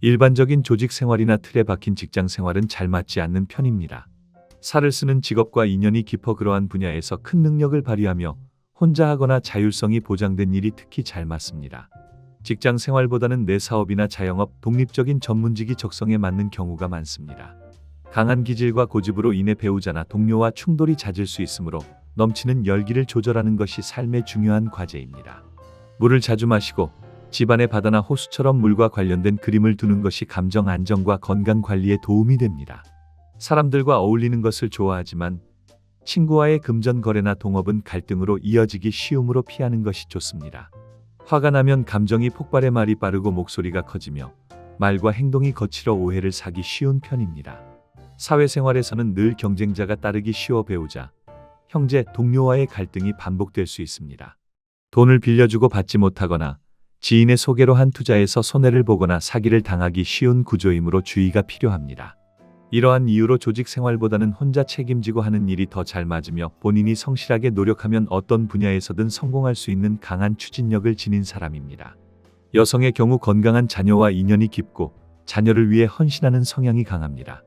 일반적인 조직 생활이나 틀에 박힌 직장 생활은 잘 맞지 않는 편입니다. 살을 쓰는 직업과 인연이 깊어 그러한 분야에서 큰 능력을 발휘하며 혼자 하거나 자율성이 보장된 일이 특히 잘 맞습니다. 직장 생활보다는 내 사업이나 자영업, 독립적인 전문직이 적성에 맞는 경우가 많습니다. 강한 기질과 고집으로 인해 배우자나 동료와 충돌이 잦을 수 있으므로 넘치는 열기를 조절하는 것이 삶의 중요한 과제입니다. 물을 자주 마시고 집안의 바다나 호수처럼 물과 관련된 그림을 두는 것이 감정 안정과 건강 관리에 도움이 됩니다. 사람들과 어울리는 것을 좋아하지만 친구와의 금전 거래나 동업은 갈등으로 이어지기 쉬우므로 피하는 것이 좋습니다. 화가 나면 감정이 폭발해 말이 빠르고 목소리가 커지며 말과 행동이 거칠어 오해를 사기 쉬운 편입니다. 사회생활에서는 늘 경쟁자가 따르기 쉬워 배우자, 형제, 동료와의 갈등이 반복될 수 있습니다. 돈을 빌려주고 받지 못하거나 지인의 소개로 한 투자에서 손해를 보거나 사기를 당하기 쉬운 구조이므로 주의가 필요합니다. 이러한 이유로 조직 생활보다는 혼자 책임지고 하는 일이 더 잘 맞으며 본인이 성실하게 노력하면 어떤 분야에서든 성공할 수 있는 강한 추진력을 지닌 사람입니다. 여성의 경우 건강한 자녀와 인연이 깊고 자녀를 위해 헌신하는 성향이 강합니다.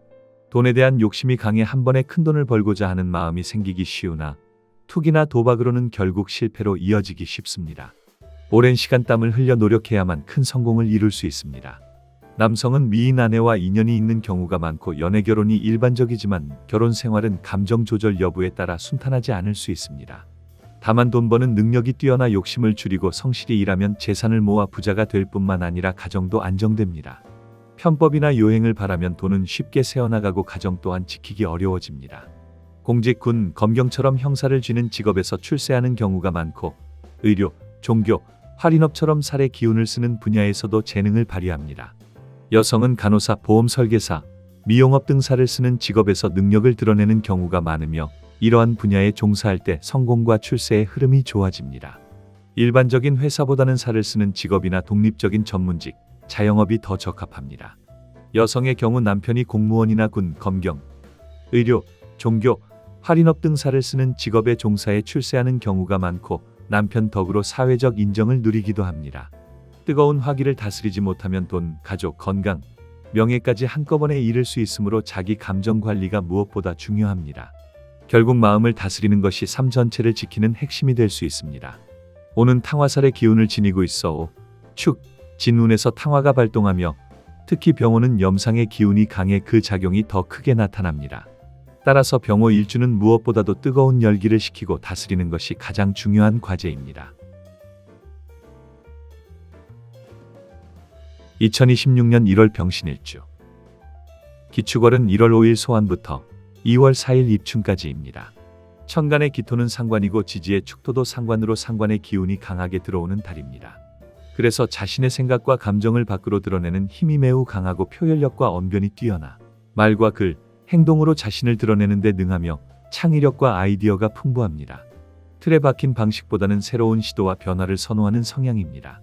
돈에 대한 욕심이 강해 한 번에 큰돈을 벌고자 하는 마음이 생기기 쉬우나 투기나 도박으로는 결국 실패로 이어지기 쉽습니다. 오랜 시간 땀을 흘려 노력해야만 큰 성공을 이룰 수 있습니다. 남성은 미인 아내와 인연이 있는 경우가 많고 연애 결혼이 일반적이지만 결혼 생활은 감정 조절 여부에 따라 순탄하지 않을 수 있습니다. 다만 돈 버는 능력이 뛰어나 욕심을 줄이고 성실히 일하면 재산을 모아 부자가 될 뿐만 아니라 가정도 안정됩니다. 편법이나 요행을 바라면 돈은 쉽게 새어나가고 가정 또한 지키기 어려워집니다. 공직, 군, 검경처럼 형사를 쥐는 직업에서 출세하는 경우가 많고 의료, 종교, 할인업처럼 살의 기운을 쓰는 분야에서도 재능을 발휘합니다. 여성은 간호사, 보험 설계사, 미용업 등 살을 쓰는 직업에서 능력을 드러내는 경우가 많으며 이러한 분야에 종사할 때 성공과 출세의 흐름이 좋아집니다. 일반적인 회사보다는 살을 쓰는 직업이나 독립적인 전문직, 자영업이 더 적합합니다. 여성의 경우 남편이 공무원이나 군, 검경, 의료, 종교, 할인업 등 살을 쓰는 직업에 종사해 출세하는 경우가 많고 남편 덕으로 사회적 인정을 누리기도 합니다. 뜨거운 화기를 다스리지 못하면 돈, 가족, 건강, 명예까지 한꺼번에 잃을 수 있으므로 자기 감정 관리가 무엇보다 중요합니다. 결국 마음을 다스리는 것이 삶 전체를 지키는 핵심이 될 수 있습니다. 오는 탕화살의 기운을 지니고 있어 축, 진운에서 탕화가 발동하며 특히 병오는 염상의 기운이 강해 그 작용이 더 크게 나타납니다. 따라서 병오 일주는 무엇보다도 뜨거운 열기를 식히고 다스리는 것이 가장 중요한 과제입니다. 2026년 1월 병신일주. 기축월은 1월 5일 소환부터 2월 4일 입춘까지입니다. 천간의 기토는 상관이고 지지의 축토도 상관으로 상관의 기운이 강하게 들어오는 달입니다. 그래서 자신의 생각과 감정을 밖으로 드러내는 힘이 매우 강하고 표현력과 언변이 뛰어나 말과 글, 행동으로 자신을 드러내는 데 능하며 창의력과 아이디어가 풍부합니다. 틀에 박힌 방식보다는 새로운 시도와 변화를 선호하는 성향입니다.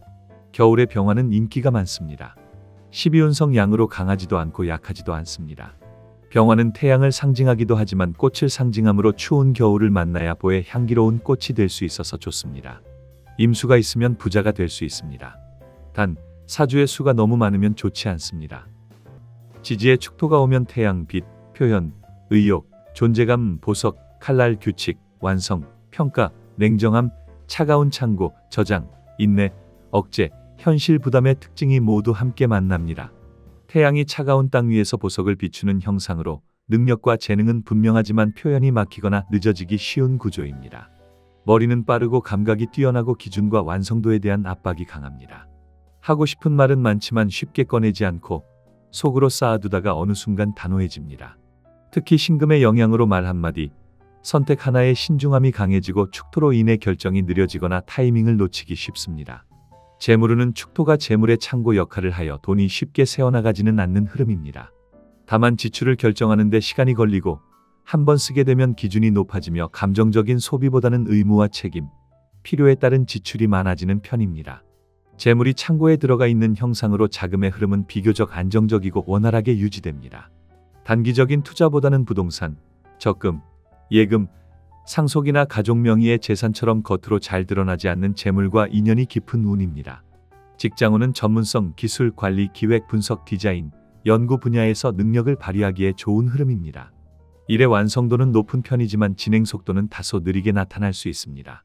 겨울의 병화는 인기가 많습니다. 12운성 양으로 강하지도 않고 약하지도 않습니다. 병화는 태양을 상징하기도 하지만 꽃을 상징하므로 추운 겨울을 만나야 봄에 향기로운 꽃이 될 수 있어서 좋습니다. 임수가 있으면 부자가 될 수 있습니다. 단, 사주의 수가 너무 많으면 좋지 않습니다. 지지의 축토가 오면 태양, 빛, 표현, 의욕, 존재감, 보석, 칼날, 규칙, 완성, 평가, 냉정함, 차가운 창고, 저장, 인내, 억제, 현실 부담의 특징이 모두 함께 만납니다. 태양이 차가운 땅 위에서 보석을 비추는 형상으로 능력과 재능은 분명하지만 표현이 막히거나 늦어지기 쉬운 구조입니다. 머리는 빠르고 감각이 뛰어나고 기준과 완성도에 대한 압박이 강합니다. 하고 싶은 말은 많지만 쉽게 꺼내지 않고 속으로 쌓아두다가 어느 순간 단호해집니다. 특히 신금의 영향으로 말 한마디, 선택 하나에 신중함이 강해지고 축토로 인해 결정이 느려지거나 타이밍을 놓치기 쉽습니다. 재물운은 축토가 재물의 창고 역할을 하여 돈이 쉽게 새어나가지는 않는 흐름입니다. 다만 지출을 결정하는 데 시간이 걸리고 한번 쓰게 되면 기준이 높아지며 감정적인 소비보다는 의무와 책임, 필요에 따른 지출이 많아지는 편입니다. 재물이 창고에 들어가 있는 형상으로 자금의 흐름은 비교적 안정적이고 원활하게 유지됩니다. 단기적인 투자보다는 부동산, 적금, 예금, 상속이나 가족 명의의 재산처럼 겉으로 잘 드러나지 않는 재물과 인연이 깊은 운입니다. 직장운은 전문성, 기술, 관리, 기획, 분석, 디자인, 연구 분야에서 능력을 발휘하기에 좋은 흐름입니다. 일의 완성도는 높은 편이지만 진행 속도는 다소 느리게 나타날 수 있습니다.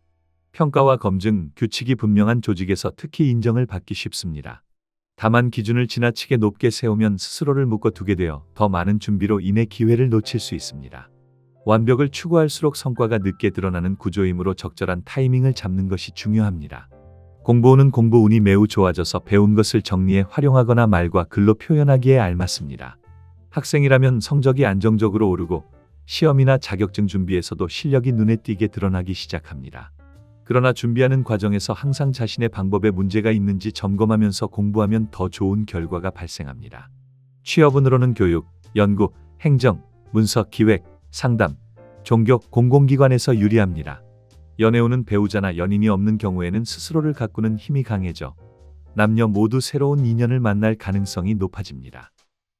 평가와 검증, 규칙이 분명한 조직에서 특히 인정을 받기 쉽습니다. 다만 기준을 지나치게 높게 세우면 스스로를 묶어두게 되어 더 많은 준비로 인해 기회를 놓칠 수 있습니다. 완벽을 추구할수록 성과가 늦게 드러나는 구조이므로 적절한 타이밍을 잡는 것이 중요합니다. 공부운은 공부운이 매우 좋아져서 배운 것을 정리해 활용하거나 말과 글로 표현하기에 알맞습니다. 학생이라면 성적이 안정적으로 오르고 시험이나 자격증 준비에서도 실력이 눈에 띄게 드러나기 시작합니다. 그러나 준비하는 과정에서 항상 자신의 방법에 문제가 있는지 점검하면서 공부하면 더 좋은 결과가 발생합니다. 취업운으로는 교육, 연구, 행정, 문서, 기획, 상담, 종교, 공공기관에서 유리합니다. 연애운은 배우자나 연인이 없는 경우에는 스스로를 가꾸는 힘이 강해져 남녀 모두 새로운 인연을 만날 가능성이 높아집니다.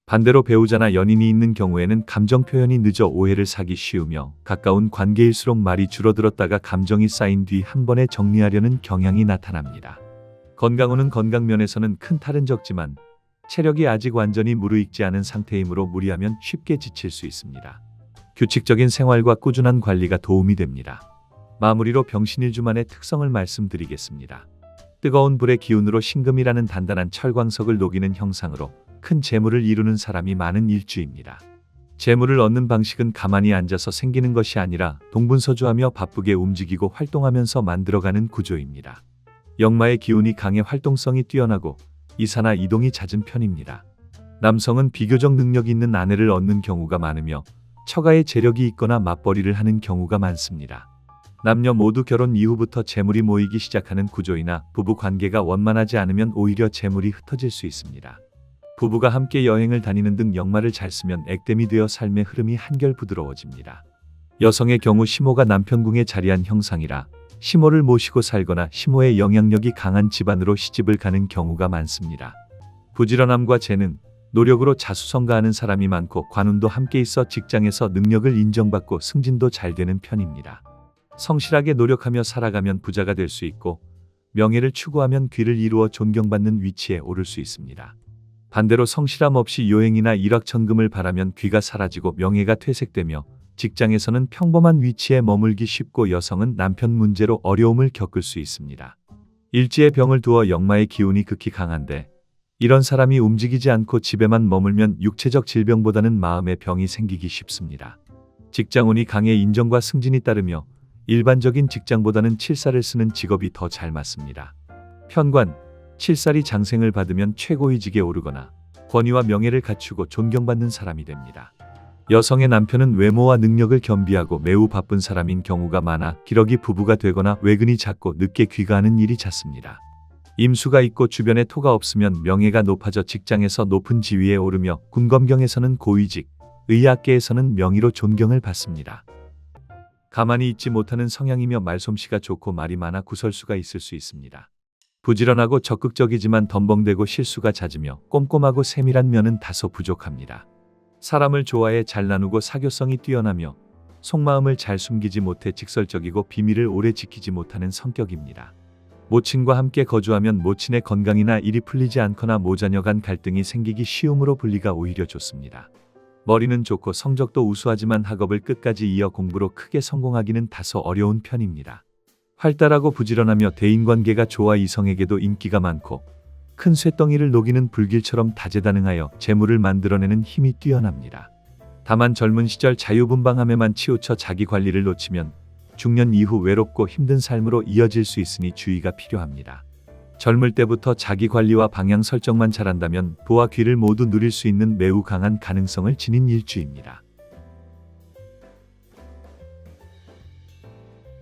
반대로 배우자나 연인이 있는 경우에는 감정 표현이 늦어 오해를 사기 쉬우며 가까운 관계일수록 말이 줄어들었다가 감정이 쌓인 뒤 한 번에 정리하려는 경향이 나타납니다. 건강운은 건강 면에서는 큰 탈은 적지만 체력이 아직 완전히 무르익지 않은 상태이므로 무리하면 쉽게 지칠 수 있습니다. 규칙적인 생활과 꾸준한 관리가 도움이 됩니다. 마무리로 병신일주만의 특성을 말씀드리겠습니다. 뜨거운 불의 기운으로 신금이라는 단단한 철광석을 녹이는 형상으로 큰 재물을 이루는 사람이 많은 일주입니다. 재물을 얻는 방식은 가만히 앉아서 생기는 것이 아니라 동분서주하며 바쁘게 움직이고 활동하면서 만들어가는 구조입니다. 역마의 기운이 강해 활동성이 뛰어나고 이사나 이동이 잦은 편입니다. 남성은 비교적 능력 있는 아내를 얻는 경우가 많으며 처가에 재력이 있거나 맞벌이를 하는 경우가 많습니다. 남녀 모두 결혼 이후부터 재물이 모이기 시작하는 구조이나 부부 관계가 원만하지 않으면 오히려 재물이 흩어질 수 있습니다. 부부가 함께 여행을 다니는 등 역마를 잘 쓰면 액땜이 되어 삶의 흐름이 한결 부드러워집니다. 여성의 경우 시모가 남편궁에 자리한 형상이라 시모를 모시고 살거나 시모의 영향력이 강한 집안으로 시집을 가는 경우가 많습니다. 부지런함과 재능, 노력으로 자수성가하는 사람이 많고 관운도 함께 있어 직장에서 능력을 인정받고 승진도 잘 되는 편입니다. 성실하게 노력하며 살아가면 부자가 될 수 있고 명예를 추구하면 귀를 이루어 존경받는 위치에 오를 수 있습니다. 반대로 성실함 없이 요행이나 일확천금을 바라면 귀가 사라지고 명예가 퇴색되며 직장에서는 평범한 위치에 머물기 쉽고 여성은 남편 문제로 어려움을 겪을 수 있습니다. 일지의 병을 두어 역마의 기운이 극히 강한데 이런 사람이 움직이지 않고 집에만 머물면 육체적 질병보다는 마음의 병이 생기기 쉽습니다. 직장운이 강해 인정과 승진이 따르며 일반적인 직장보다는 칠살을 쓰는 직업이 더 잘 맞습니다. 편관, 칠살이 장생을 받으면 최고위직에 오르거나 권위와 명예를 갖추고 존경받는 사람이 됩니다. 여성의 남편은 외모와 능력을 겸비하고 매우 바쁜 사람인 경우가 많아 기러기 부부가 되거나 외근이 잦고 늦게 귀가하는 일이 잦습니다. 임수가 있고 주변에 토가 없으면 명예가 높아져 직장에서 높은 지위에 오르며 군검경에서는 고위직, 의학계에서는 명의로 존경을 받습니다. 가만히 있지 못하는 성향이며 말솜씨가 좋고 말이 많아 구설수가 있을 수 있습니다. 부지런하고 적극적이지만 덤벙대고 실수가 잦으며 꼼꼼하고 세밀한 면은 다소 부족합니다. 사람을 좋아해 잘 나누고 사교성이 뛰어나며 속마음을 잘 숨기지 못해 직설적이고 비밀을 오래 지키지 못하는 성격입니다. 모친과 함께 거주하면 모친의 건강이나 일이 풀리지 않거나 모자녀 간 갈등이 생기기 쉬우므로 분리가 오히려 좋습니다. 머리는 좋고 성적도 우수하지만 학업을 끝까지 이어 공부로 크게 성공하기는 다소 어려운 편입니다. 활달하고 부지런하며 대인관계가 좋아 이성에게도 인기가 많고 큰 쇳덩이를 녹이는 불길처럼 다재다능하여 재물을 만들어내는 힘이 뛰어납니다. 다만 젊은 시절 자유분방함에만 치우쳐 자기 관리를 놓치면 중년 이후 외롭고 힘든 삶으로 이어질 수 있으니 주의가 필요합니다. 젊을 때부터 자기 관리와 방향 설정만 잘한다면 부와 귀를 모두 누릴 수 있는 매우 강한 가능성을 지닌 일주입니다.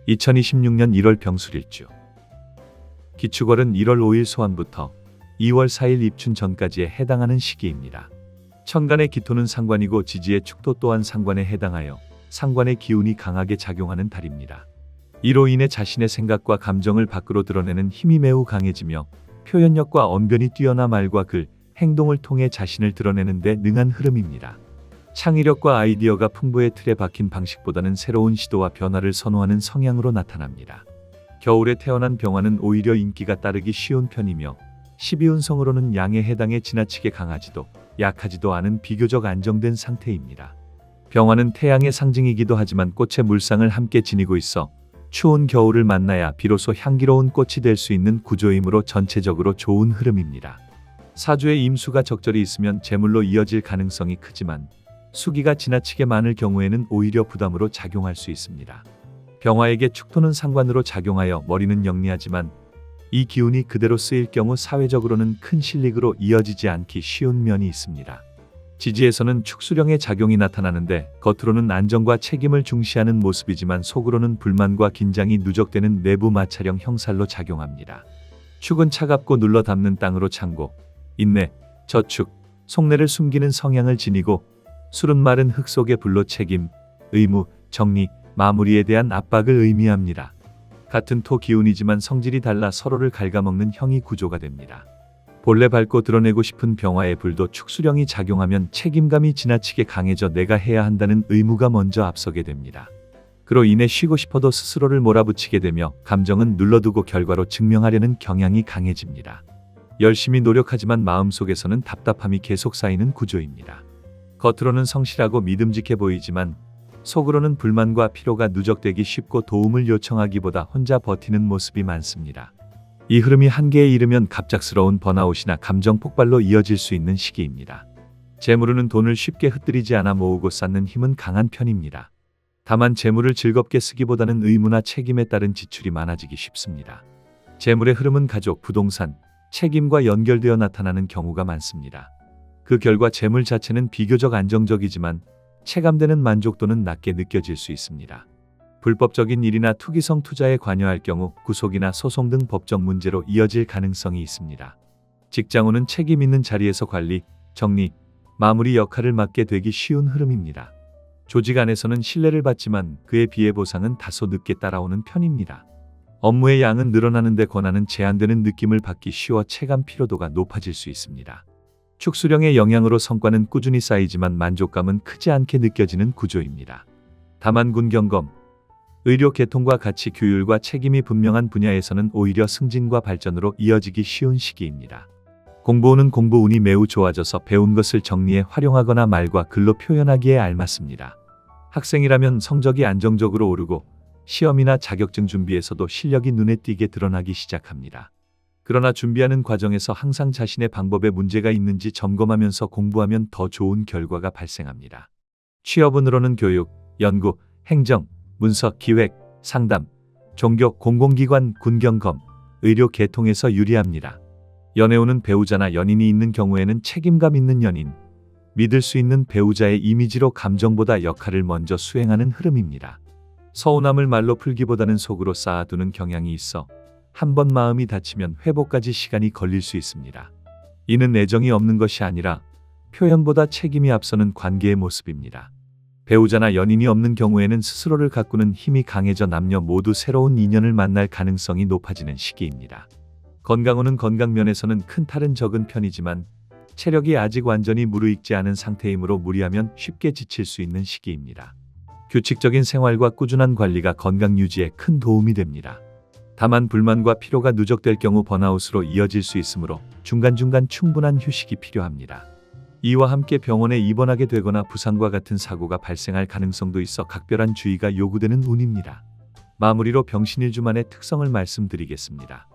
2026년 1월 병술일주. 기축월은 1월 5일 소환부터 2월 4일 입춘 전까지에 해당하는 시기입니다. 천간의 기토는 상관이고 지지의 축토 또한 상관에 해당하여 상관의 기운이 강하게 작용하는 달입니다. 이로 인해 자신의 생각과 감정을 밖으로 드러내는 힘이 매우 강해지며 표현력과 언변이 뛰어나 말과 글, 행동을 통해 자신을 드러내는 데 능한 흐름입니다. 창의력과 아이디어가 풍부해 틀에 박힌 방식보다는 새로운 시도와 변화를 선호하는 성향으로 나타납니다. 겨울에 태어난 병화는 오히려 인기가 따르기 쉬운 편이며 12운성으로는 양에 해당해 지나치게 강하지도 약하지도 않은 비교적 안정된 상태입니다. 병화는 태양의 상징이기도 하지만 꽃의 물상을 함께 지니고 있어 추운 겨울을 만나야 비로소 향기로운 꽃이 될 수 있는 구조이므로 전체적으로 좋은 흐름입니다. 사주에 임수가 적절히 있으면 재물로 이어질 가능성이 크지만 수기가 지나치게 많을 경우에는 오히려 부담으로 작용할 수 있습니다. 병화에게 축토는 상관으로 작용하여 머리는 영리하지만 이 기운이 그대로 쓰일 경우 사회적으로는 큰 실익으로 이어지지 않기 쉬운 면이 있습니다. 지지에서는 축수령의 작용이 나타나는데 겉으로는 안정과 책임을 중시하는 모습이지만 속으로는 불만과 긴장이 누적되는 내부 마찰형 형살로 작용합니다. 축은 차갑고 눌러 담는 땅으로 창고, 인내, 저축, 속내를 숨기는 성향을 지니고 술은 마른 흙 속의 불로 책임, 의무, 정리, 마무리에 대한 압박을 의미합니다. 같은 토 기운이지만 성질이 달라 서로를 갉아먹는 형이 구조가 됩니다. 본래 밝고 드러내고 싶은 병화의 불도 축수령이 작용하면 책임감이 지나치게 강해져 내가 해야 한다는 의무가 먼저 앞서게 됩니다. 그로 인해 쉬고 싶어도 스스로를 몰아붙이게 되며 감정은 눌러두고 결과로 증명하려는 경향이 강해집니다. 열심히 노력하지만 마음속에서는 답답함이 계속 쌓이는 구조입니다. 겉으로는 성실하고 믿음직해 보이지만 속으로는 불만과 피로가 누적되기 쉽고 도움을 요청하기보다 혼자 버티는 모습이 많습니다. 이 흐름이 한계에 이르면 갑작스러운 번아웃이나 감정 폭발로 이어질 수 있는 시기입니다. 재물은 돈을 쉽게 흩뜨리지 않아 모으고 쌓는 힘은 강한 편입니다. 다만 재물을 즐겁게 쓰기보다는 의무나 책임에 따른 지출이 많아지기 쉽습니다. 재물의 흐름은 가족, 부동산, 책임과 연결되어 나타나는 경우가 많습니다. 그 결과 재물 자체는 비교적 안정적이지만 체감되는 만족도는 낮게 느껴질 수 있습니다. 불법적인 일이나 투기성 투자에 관여할 경우 구속이나 소송 등 법적 문제로 이어질 가능성이 있습니다. 직장운은 책임 있는 자리에서 관리, 정리, 마무리 역할을 맡게 되기 쉬운 흐름입니다. 조직 안에서는 신뢰를 받지만 그에 비해 보상은 다소 늦게 따라오는 편입니다. 업무의 양은 늘어나는데 권한은 제한되는 느낌을 받기 쉬워 체감 피로도가 높아질 수 있습니다. 축수령의 영향으로 성과는 꾸준히 쌓이지만 만족감은 크지 않게 느껴지는 구조입니다. 다만 군경검, 의료 계통과 가치 규율과 책임이 분명한 분야에서는 오히려 승진과 발전으로 이어지기 쉬운 시기입니다. 공부운은 공부운이 매우 좋아져서 배운 것을 정리해 활용하거나 말과 글로 표현하기에 알맞습니다. 학생이라면 성적이 안정적으로 오르고 시험이나 자격증 준비에서도 실력이 눈에 띄게 드러나기 시작합니다. 그러나 준비하는 과정에서 항상 자신의 방법에 문제가 있는지 점검하면서 공부하면 더 좋은 결과가 발생합니다. 취업운으로는 교육, 연구, 행정, 문서, 기획, 상담, 종교, 공공기관, 군경검, 의료 계통에서 유리합니다. 연애운은 배우자나 연인이 있는 경우에는 책임감 있는 연인, 믿을 수 있는 배우자의 이미지로 감정보다 역할을 먼저 수행하는 흐름입니다. 서운함을 말로 풀기보다는 속으로 쌓아두는 경향이 있어 한 번 마음이 다치면 회복까지 시간이 걸릴 수 있습니다. 이는 애정이 없는 것이 아니라 표현보다 책임이 앞서는 관계의 모습입니다. 배우자나 연인이 없는 경우에는 스스로를 가꾸는 힘이 강해져 남녀 모두 새로운 인연을 만날 가능성이 높아지는 시기입니다. 건강운은 건강 면에서는 큰 탈은 적은 편이지만 체력이 아직 완전히 무르익지 않은 상태이므로 무리하면 쉽게 지칠 수 있는 시기입니다. 규칙적인 생활과 꾸준한 관리가 건강 유지에 큰 도움이 됩니다. 다만 불만과 피로가 누적될 경우 번아웃으로 이어질 수 있으므로 중간중간 충분한 휴식이 필요합니다. 이와 함께 병원에 입원하게 되거나 부상과 같은 사고가 발생할 가능성도 있어 각별한 주의가 요구되는 운입니다. 마무리로 병신일주만의 특성을 말씀드리겠습니다.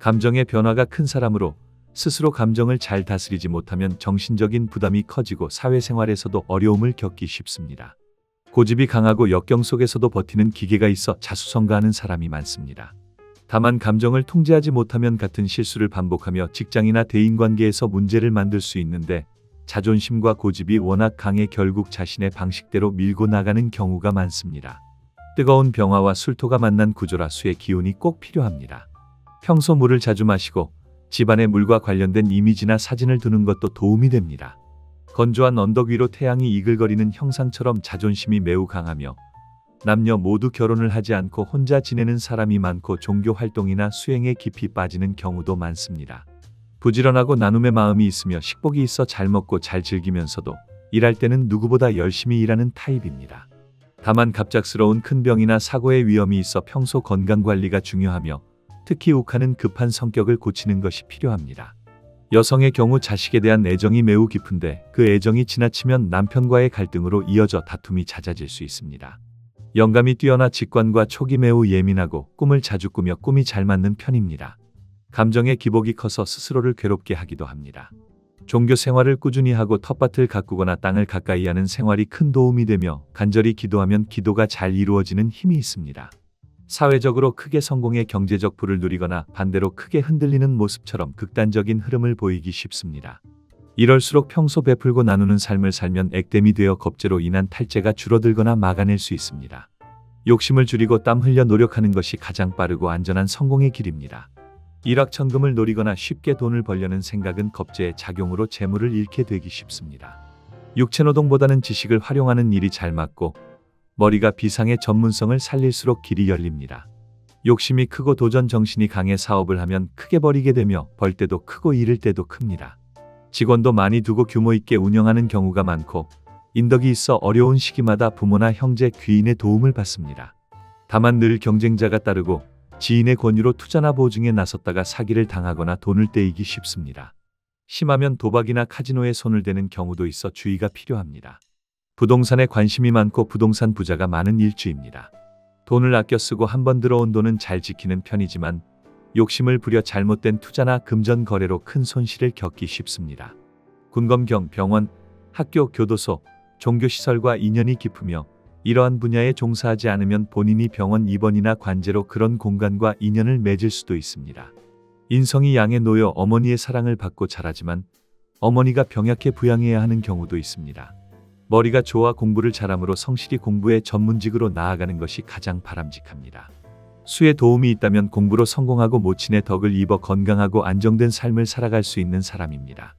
감정의 변화가 큰 사람으로 스스로 감정을 잘 다스리지 못하면 정신적인 부담이 커지고 사회생활에서도 어려움을 겪기 쉽습니다. 고집이 강하고 역경 속에서도 버티는 기계가 있어 자수성가하는 사람이 많습니다. 다만 감정을 통제하지 못하면 같은 실수를 반복하며 직장이나 대인관계에서 문제를 만들 수 있는데 자존심과 고집이 워낙 강해 결국 자신의 방식대로 밀고 나가는 경우가 많습니다. 뜨거운 병화와 술토가 만난 구조라 수의 기운이 꼭 필요합니다. 평소 물을 자주 마시고 집안에 물과 관련된 이미지나 사진을 두는 것도 도움이 됩니다. 건조한 언덕 위로 태양이 이글거리는 형상처럼 자존심이 매우 강하며 남녀 모두 결혼을 하지 않고 혼자 지내는 사람이 많고 종교 활동이나 수행에 깊이 빠지는 경우도 많습니다. 부지런하고 나눔의 마음이 있으며 식복이 있어 잘 먹고 잘 즐기면서도 일할 때는 누구보다 열심히 일하는 타입입니다. 다만 갑작스러운 큰 병이나 사고의 위험이 있어 평소 건강관리가 중요하며 특히 욱하는 급한 성격을 고치는 것이 필요합니다. 여성의 경우 자식에 대한 애정이 매우 깊은데 그 애정이 지나치면 남편과의 갈등으로 이어져 다툼이 잦아질 수 있습니다. 영감이 뛰어나 직관과 촉이 매우 예민하고 꿈을 자주 꾸며 꿈이 잘 맞는 편입니다. 감정의 기복이 커서 스스로를 괴롭게 하기도 합니다. 종교 생활을 꾸준히 하고 텃밭을 가꾸거나 땅을 가까이 하는 생활이 큰 도움이 되며 간절히 기도하면 기도가 잘 이루어지는 힘이 있습니다. 사회적으로 크게 성공해 경제적 부를 누리거나 반대로 크게 흔들리는 모습처럼 극단적인 흐름을 보이기 쉽습니다. 이럴수록 평소 베풀고 나누는 삶을 살면 액땜이 되어 겁재로 인한 탈재가 줄어들거나 막아낼 수 있습니다. 욕심을 줄이고 땀 흘려 노력하는 것이 가장 빠르고 안전한 성공의 길입니다. 일확천금을 노리거나 쉽게 돈을 벌려는 생각은 겁재의 작용으로 재물을 잃게 되기 쉽습니다. 육체노동보다는 지식을 활용하는 일이 잘 맞고 머리가 비상의 전문성을 살릴수록 길이 열립니다. 욕심이 크고 도전 정신이 강해 사업을 하면 크게 벌이게 되며 벌 때도 크고 잃을 때도 큽니다. 직원도 많이 두고 규모 있게 운영하는 경우가 많고 인덕이 있어 어려운 시기마다 부모나 형제, 귀인의 도움을 받습니다. 다만 늘 경쟁자가 따르고 지인의 권유로 투자나 보증에 나섰다가 사기를 당하거나 돈을 떼이기 쉽습니다. 심하면 도박이나 카지노에 손을 대는 경우도 있어 주의가 필요합니다. 부동산에 관심이 많고 부동산 부자가 많은 일주입니다. 돈을 아껴 쓰고 한번 들어온 돈은 잘 지키는 편이지만 욕심을 부려 잘못된 투자나 금전 거래로 큰 손실을 겪기 쉽습니다. 군검경, 병원, 학교, 교도소, 종교시설과 인연이 깊으며 이러한 분야에 종사하지 않으면 본인이 병원 입원이나 관제로 그런 공간과 인연을 맺을 수도 있습니다. 인성이 양에 놓여 어머니의 사랑을 받고 자라지만 어머니가 병약해 부양해야 하는 경우도 있습니다. 머리가 좋아 공부를 잘함으로 성실히 공부의 전문직으로 나아가는 것이 가장 바람직합니다. 수에 도움이 있다면 공부로 성공하고 모친의 덕을 입어 건강하고 안정된 삶을 살아갈 수 있는 사람입니다.